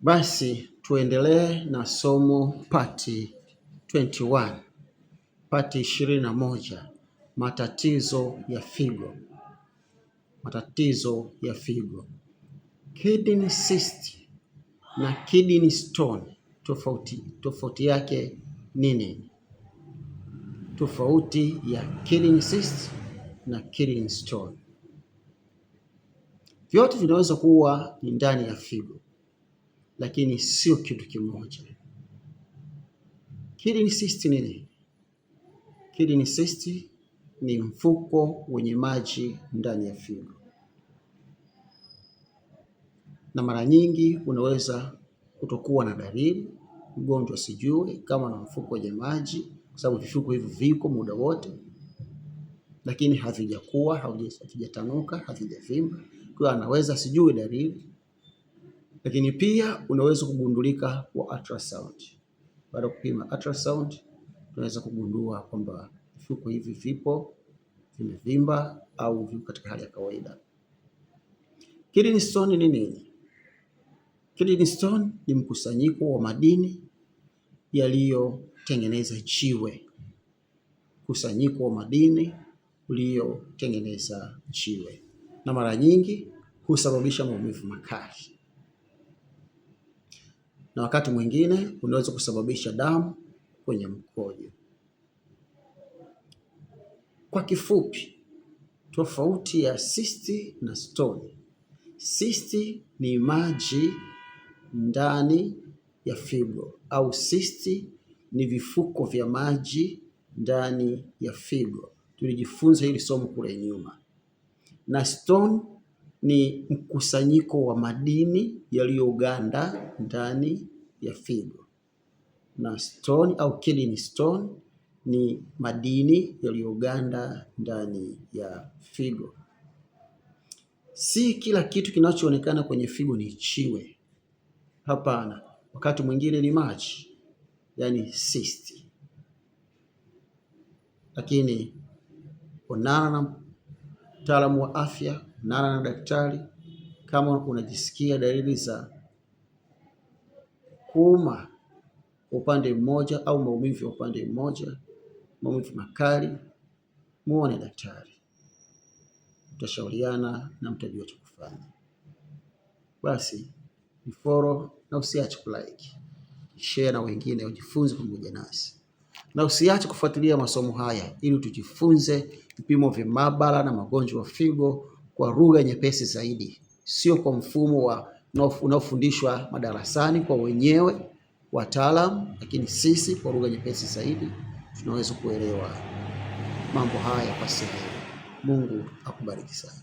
Basi tuendelee na somo pati 21, pati 21, matatizo ya figo. Matatizo ya figo. Kidney cyst na kidney stone, tofauti yake nini? Tofauti ya kidney cyst na kidney stone, vyote vinaweza kuwa ni ndani ya figo, lakini sio kitu kimoja. Kidney cyst nini? Kidney cyst ni mfuko wenye maji ndani ya figo, na mara nyingi unaweza kutokuwa na dalili, mgonjwa sijui kama na mfuko wenye maji, kwa sababu vifuko hivi viko muda wote, lakini havijakuwa, havijatanuka, havijavimba, kwa anaweza sijui dalili. Lakini pia unaweza kugundulika kwa ultrasound. Baada ya kupima ultrasound, tunaweza kugundua kwamba vifuko hivi vipo, vimevimba au viko katika hali ya kawaida. Kidney stone ni nini? Kidney stone ni mkusanyiko wa madini yaliyotengeneza jiwe. Mkusanyiko wa madini uliotengeneza jiwe, na mara nyingi husababisha maumivu makali, na wakati mwingine unaweza kusababisha damu kwenye mkojo. Kwa kifupi, tofauti ya cyst na stone. Cyst ni maji ndani ya figo, au cyst ni vifuko vya maji ndani ya figo. Tulijifunza hili somo kule nyuma. Na stone ni mkusanyiko wa madini yaliyoganda ndani ya figo. Na stone au kidney stone ni madini yaliyoganda ndani ya figo. Si kila kitu kinachoonekana kwenye figo ni jiwe. Hapana, wakati mwingine ni maji, yani cyst. Lakini onana na mtaalamu wa afya, onana na daktari kama unajisikia dalili za kuuma upande mmoja au maumivu ya upande mmoja, maumivu makali, muone daktari. Utashauriana na mtajua cha kufanya. Basi ni follow na usiache kulike, share na wengine wajifunze pamoja nasi, na usiache kufuatilia masomo haya ili tujifunze vipimo vya maabara na magonjwa ya figo kwa lugha nyepesi zaidi, sio kwa mfumo unaofundishwa madarasani kwa wenyewe wataalamu, lakini sisi kwa lugha nyepesi zaidi tunaweza kuelewa mambo haya kwa sehemu. Mungu akubariki sana.